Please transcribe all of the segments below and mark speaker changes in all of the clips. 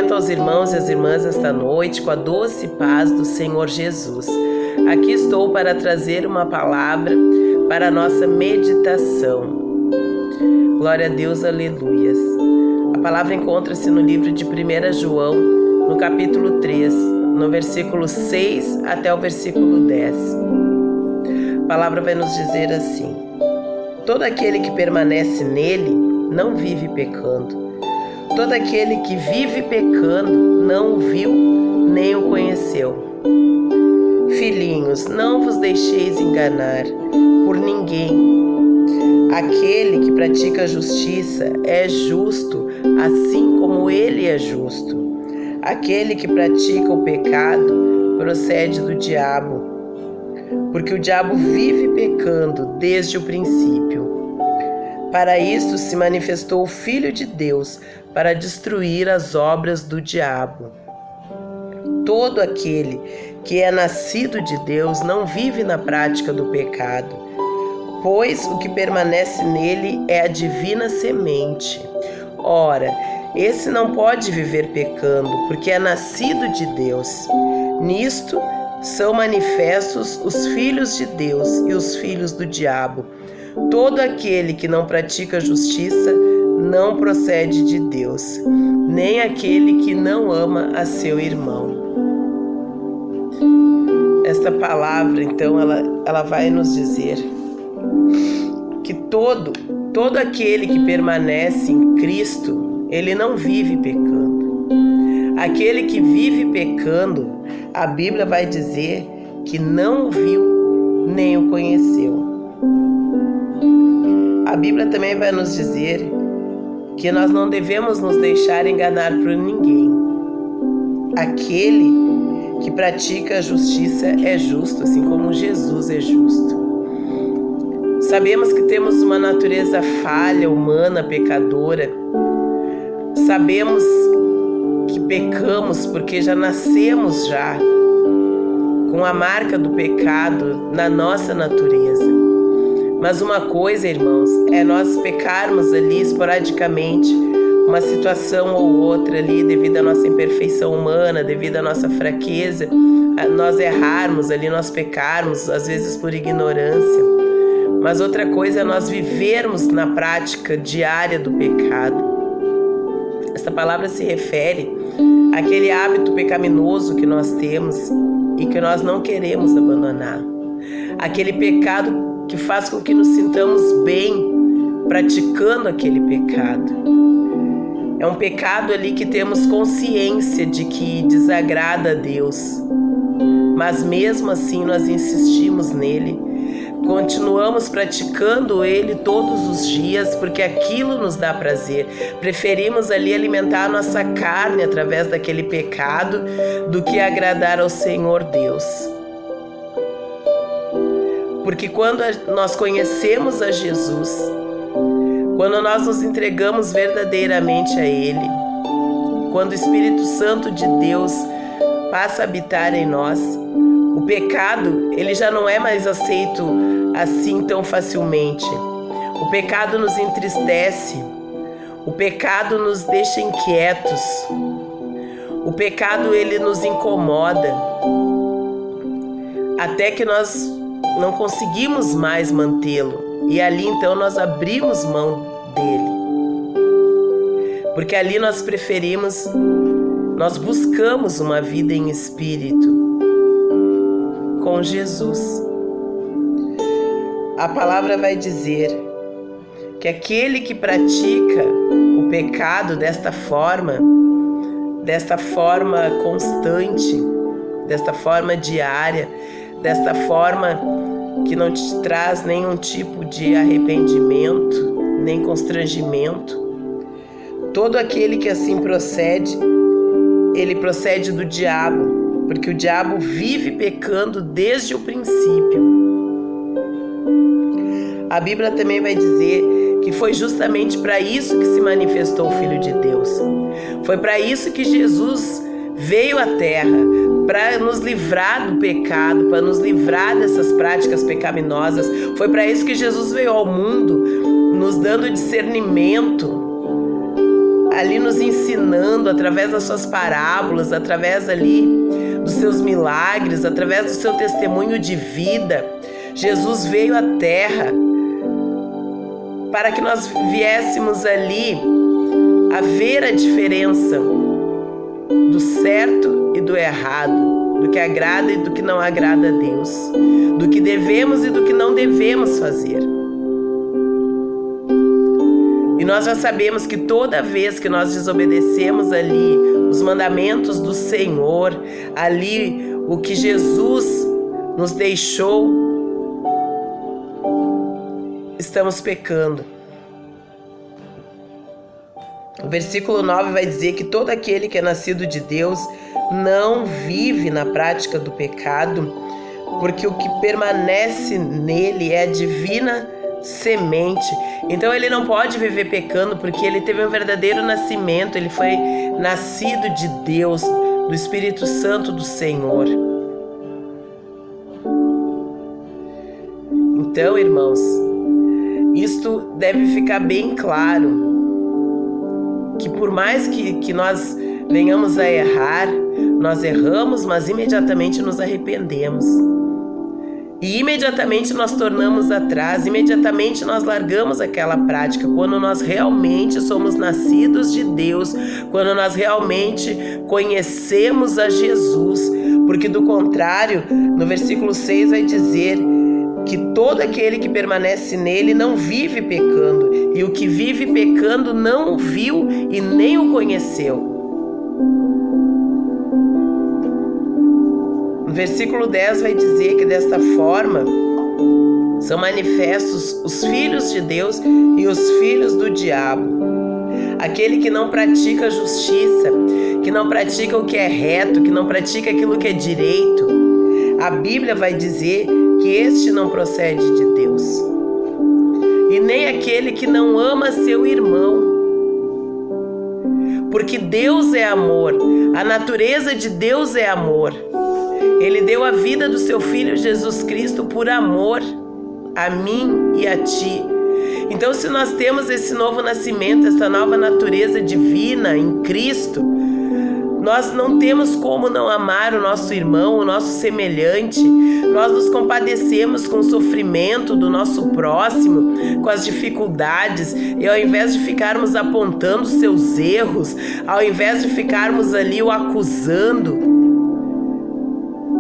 Speaker 1: cumprimento aos irmãos e às irmãs esta noite com a doce paz do Senhor Jesus. Aqui estou para trazer uma palavra para a nossa meditação. Glória a Deus, aleluias. A palavra encontra-se no livro de 1 João, no capítulo 3, no versículo 6 até o versículo 10. A palavra vai nos dizer assim: todo aquele que permanece nele não vive pecando. Todo aquele que vive pecando não o viu nem o conheceu. Filhinhos, não vos deixeis enganar por ninguém. Aquele que pratica a justiça é justo, assim como ele é justo. Aquele que pratica o pecado procede do diabo, porque o diabo vive pecando desde o princípio. Para isto se manifestou o Filho de Deus, para destruir as obras do diabo. Todo aquele que é nascido de Deus não vive na prática do pecado, pois o que permanece nele é a divina semente. Ora, esse não pode viver pecando, porque é nascido de Deus. Nisto são manifestos os filhos de Deus e os filhos do diabo. Todo aquele que não pratica justiça não procede de Deus, nem aquele que não ama a seu irmão. Esta palavra, então, ela vai nos dizer que todo aquele que permanece em Cristo, ele não vive pecando. Aquele que vive pecando, a Bíblia vai dizer que não o viu nem o conheceu. A Bíblia também vai nos dizer que nós não devemos nos deixar enganar por ninguém. Aquele que pratica a justiça é justo, assim como Jesus é justo. Sabemos que temos uma natureza falha, humana, pecadora. Sabemos que pecamos porque já nascemos com a marca do pecado na nossa natureza. Mas uma coisa, irmãos, é nós pecarmos ali esporadicamente, uma situação ou outra ali, devido à nossa imperfeição humana, devido à nossa fraqueza, nós errarmos ali, nós pecarmos, às vezes por ignorância. Mas outra coisa é nós vivermos na prática diária do pecado. Essa palavra se refere àquele hábito pecaminoso que nós temos e que nós não queremos abandonar. Aquele pecado que faz com que nos sintamos bem praticando aquele pecado. É um pecado ali que temos consciência de que desagrada a Deus, mas mesmo assim nós insistimos nele, continuamos praticando ele todos os dias porque aquilo nos dá prazer. Preferimos ali alimentar a nossa carne através daquele pecado do que agradar ao Senhor Deus. Porque quando nós conhecemos a Jesus, quando nós nos entregamos verdadeiramente a Ele, quando o Espírito Santo de Deus passa a habitar em nós, o pecado, ele já não é mais aceito assim tão facilmente. O pecado nos entristece, o pecado nos deixa inquietos, o pecado, ele nos incomoda, até que nós não conseguimos mais mantê-lo, e ali então nós abrimos mão dele, porque ali nós buscamos uma vida em espírito com Jesus. A palavra vai dizer que aquele que pratica o pecado desta forma constante, desta forma diária, desta forma que não te traz nenhum tipo de arrependimento, nem constrangimento. Todo aquele que assim procede, ele procede do diabo, porque o diabo vive pecando desde o princípio. A Bíblia também vai dizer que foi justamente para isso que se manifestou o Filho de Deus. Foi para isso que Jesus veio à Terra, para nos livrar do pecado, para nos livrar dessas práticas pecaminosas. Foi para isso que Jesus veio ao mundo, nos dando discernimento, ali nos ensinando através das suas parábolas, através ali dos seus milagres, através do seu testemunho de vida. Jesus veio à terra para que nós viéssemos ali a ver a diferença do certo e do errado, do que agrada e do que não agrada a Deus, do que devemos e do que não devemos fazer. E nós já sabemos que toda vez que nós desobedecemos ali os mandamentos do Senhor, ali o que Jesus nos deixou, estamos pecando. O versículo 9 vai dizer que todo aquele que é nascido de Deus não vive na prática do pecado, porque o que permanece nele é a divina semente. Então ele não pode viver pecando, porque ele teve um verdadeiro nascimento, ele foi nascido de Deus, do Espírito Santo do Senhor. Então, irmãos, isto deve ficar bem claro, que por mais que nós venhamos a errar, nós erramos, mas imediatamente nos arrependemos. E imediatamente nós tornamos atrás, imediatamente nós largamos aquela prática, quando nós realmente somos nascidos de Deus, quando nós realmente conhecemos a Jesus, porque do contrário, no versículo 6 vai dizer que todo aquele que permanece nele não vive pecando, e o que vive pecando não o viu e nem o conheceu. No versículo 10 vai dizer que desta forma são manifestos os filhos de Deus e os filhos do diabo. Aquele que não pratica a justiça, que não pratica o que é reto, que não pratica aquilo que é direito, a Bíblia vai dizer que este não procede de Deus. E nem aquele que não ama seu irmão. Porque Deus é amor, a natureza de Deus é amor. Ele deu a vida do seu Filho Jesus Cristo por amor a mim e a ti. Então, se nós temos esse novo nascimento, essa nova natureza divina em Cristo, nós não temos como não amar o nosso irmão, o nosso semelhante. Nós nos compadecemos com o sofrimento do nosso próximo, com as dificuldades, e ao invés de ficarmos apontando seus erros, ao invés de ficarmos ali o acusando,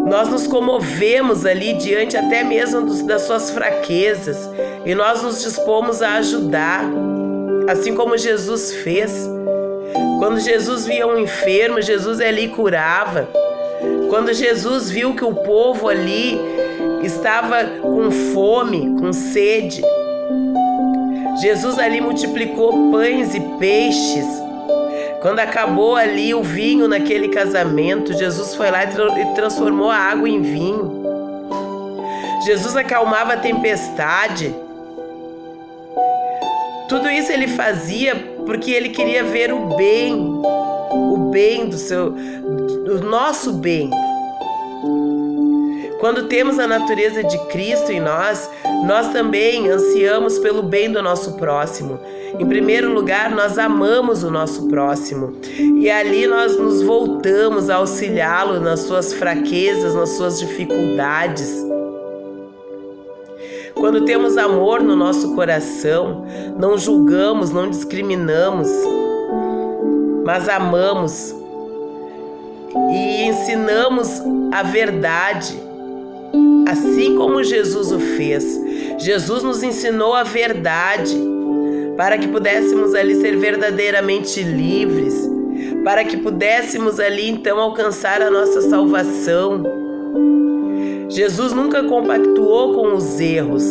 Speaker 1: nós nos comovemos ali diante até mesmo das suas fraquezas, e nós nos dispomos a ajudar, assim como Jesus fez. Quando Jesus via um enfermo, Jesus ali curava. Quando Jesus viu que o povo ali estava com fome, com sede, Jesus ali multiplicou pães e peixes. Quando acabou ali o vinho naquele casamento, Jesus foi lá e transformou a água em vinho. Jesus acalmava a tempestade. Tudo isso ele fazia porque ele queria ver o bem do nosso bem. Quando temos a natureza de Cristo em nós, nós também ansiamos pelo bem do nosso próximo. Em primeiro lugar, nós amamos o nosso próximo. E ali nós nos voltamos a auxiliá-lo nas suas fraquezas, nas suas dificuldades. Quando temos amor no nosso coração, não julgamos, não discriminamos, mas amamos e ensinamos a verdade, assim como Jesus o fez. Jesus nos ensinou a verdade para que pudéssemos ali ser verdadeiramente livres, para que pudéssemos ali então alcançar a nossa salvação. Jesus nunca compactuou com os erros,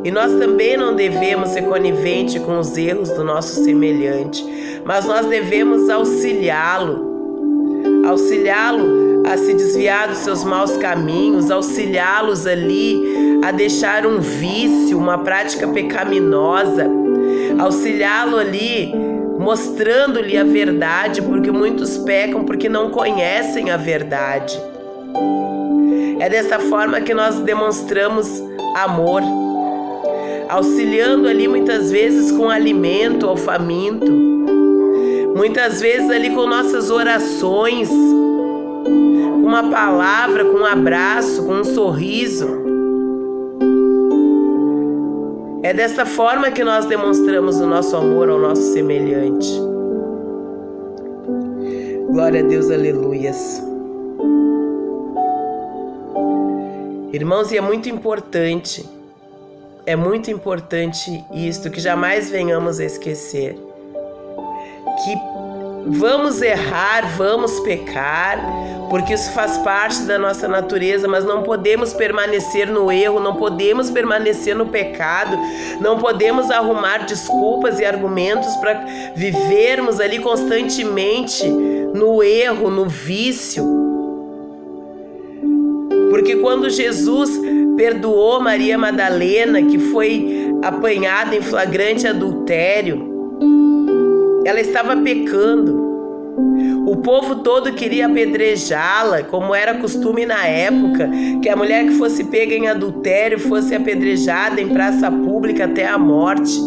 Speaker 1: e nós também não devemos ser coniventes com os erros do nosso semelhante, mas nós devemos auxiliá-lo a se desviar dos seus maus caminhos, auxiliá-los ali a deixar um vício, uma prática pecaminosa, auxiliá-lo ali mostrando-lhe a verdade, porque muitos pecam porque não conhecem a verdade. É dessa forma que nós demonstramos amor, auxiliando ali muitas vezes com alimento ao faminto, muitas vezes ali com nossas orações, com uma palavra, com um abraço, com um sorriso. É desta forma que nós demonstramos o nosso amor ao nosso semelhante. Glória a Deus, aleluias. Irmãos, e é muito importante isto, que jamais venhamos a esquecer, que vamos errar, vamos pecar, porque isso faz parte da nossa natureza, mas não podemos permanecer no erro, não podemos permanecer no pecado, não podemos arrumar desculpas e argumentos para vivermos ali constantemente no erro, no vício. Porque quando Jesus perdoou Maria Madalena, que foi apanhada em flagrante adultério, ela estava pecando. O povo todo queria apedrejá-la, como era costume na época, que a mulher que fosse pega em adultério fosse apedrejada em praça pública até a morte.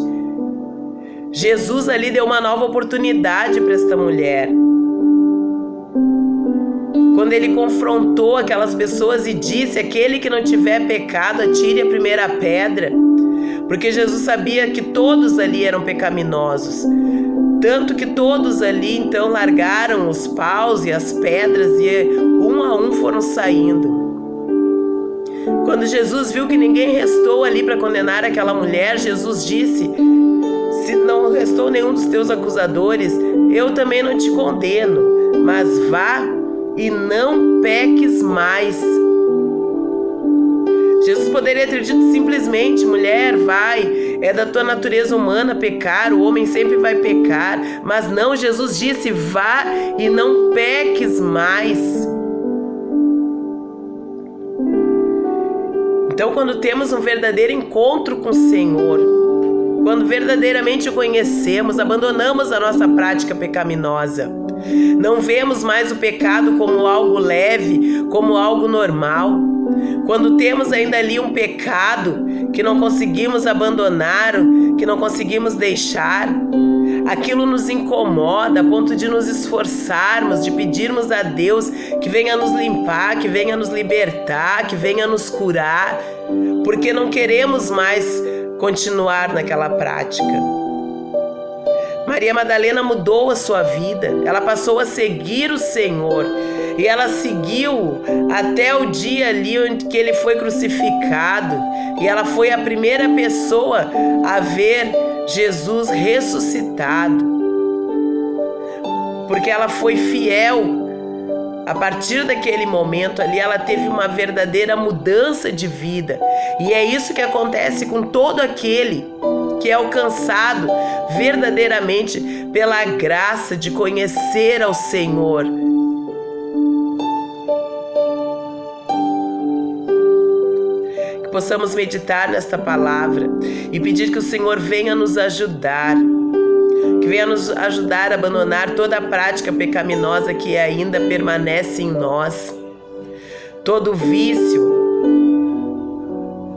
Speaker 1: Jesus ali deu uma nova oportunidade para esta mulher. Quando ele confrontou aquelas pessoas e disse: aquele que não tiver pecado, atire a primeira pedra. Porque Jesus sabia que todos ali eram pecaminosos. Tanto que todos ali então largaram os paus e as pedras e um a um foram saindo. Quando Jesus viu que ninguém restou ali para condenar aquela mulher, Jesus disse: se não restou nenhum dos teus acusadores, eu também não te condeno, mas vá e não peques mais. Jesus poderia ter dito simplesmente: mulher, vai, é da tua natureza humana pecar, o homem sempre vai pecar. Mas não, Jesus disse: vá e não peques mais. Então, quando temos um verdadeiro encontro com o Senhor, quando verdadeiramente o conhecemos, abandonamos a nossa prática pecaminosa. Não vemos mais o pecado como algo leve, como algo normal. Quando temos ainda ali um pecado que não conseguimos abandonar, que não conseguimos deixar, aquilo nos incomoda a ponto de nos esforçarmos, de pedirmos a Deus que venha nos limpar, que venha nos libertar, que venha nos curar, porque não queremos mais continuar naquela prática. Maria Madalena mudou a sua vida, ela passou a seguir o Senhor e ela seguiu até o dia ali onde que ele foi crucificado, e ela foi a primeira pessoa a ver Jesus ressuscitado, porque ela foi fiel. A partir daquele momento ali, ela teve uma verdadeira mudança de vida. E é isso que acontece com todo aquele que é alcançado verdadeiramente pela graça de conhecer ao Senhor. Que possamos meditar nesta palavra e pedir que o Senhor venha nos ajudar. Que venha nos ajudar a abandonar toda a prática pecaminosa que ainda permanece em nós. Todo vício,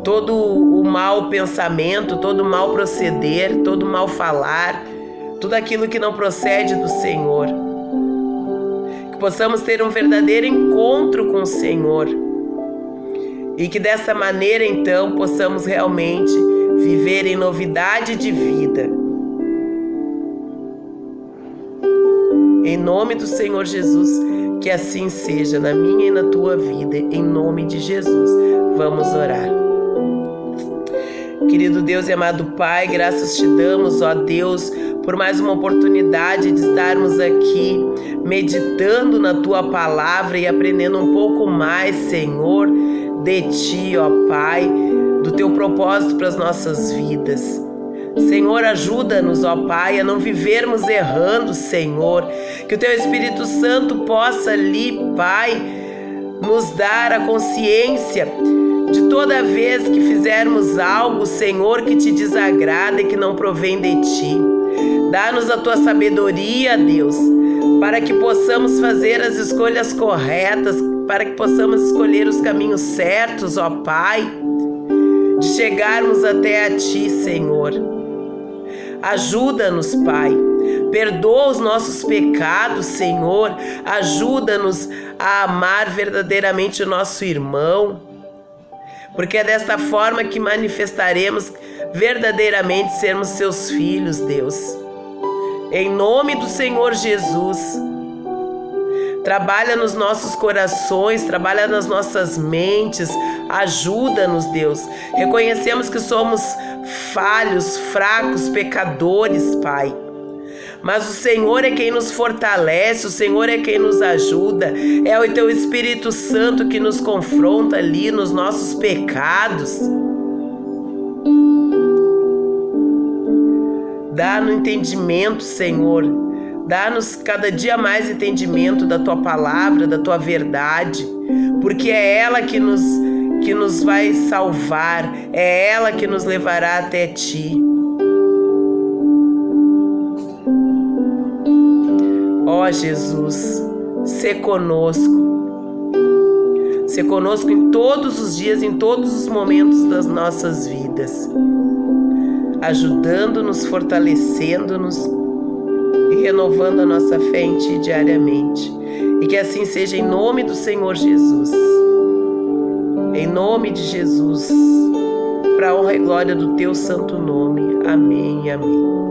Speaker 1: todo o mau pensamento, todo o mau proceder, todo o mau falar, tudo aquilo que não procede do Senhor. Que possamos ter um verdadeiro encontro com o Senhor. E que dessa maneira, então, possamos realmente viver em novidade de vida. Em nome do Senhor Jesus, que assim seja na minha e na tua vida, em nome de Jesus. Vamos orar. Querido Deus e amado Pai, graças te damos, ó Deus, por mais uma oportunidade de estarmos aqui meditando na tua palavra e aprendendo um pouco mais, Senhor, de ti, ó Pai, do teu propósito para as nossas vidas. Senhor, ajuda-nos, ó Pai, a não vivermos errando, Senhor. Que o Teu Espírito Santo possa ali, Pai, nos dar a consciência de toda vez que fizermos algo, Senhor, que te desagrada e que não provém de Ti. Dá-nos a Tua sabedoria, Deus, para que possamos fazer as escolhas corretas, para que possamos escolher os caminhos certos, ó Pai, de chegarmos até a Ti, Senhor. Ajuda-nos, Pai. Perdoa os nossos pecados, Senhor. Ajuda-nos a amar verdadeiramente o nosso irmão, porque é desta forma que manifestaremos verdadeiramente sermos seus filhos, Deus. Em nome do Senhor Jesus, trabalha nos nossos corações, trabalha nas nossas mentes, ajuda-nos, Deus. Reconhecemos que somos falhos, fracos, pecadores, Pai. Mas o Senhor é quem nos fortalece, o Senhor é quem nos ajuda. É o Teu Espírito Santo que nos confronta ali nos nossos pecados. Dá-nos entendimento, Senhor. Dá-nos cada dia mais entendimento da Tua palavra, da Tua verdade, porque é ela que nos vai salvar, é ela que nos levará até Ti. Ó Jesus, sê conosco em todos os dias, em todos os momentos das nossas vidas, ajudando-nos, fortalecendo-nos e renovando a nossa fé em Ti diariamente. E que assim seja em nome do Senhor Jesus. Em nome de Jesus, para a honra e glória do Teu santo nome. Amém e amém.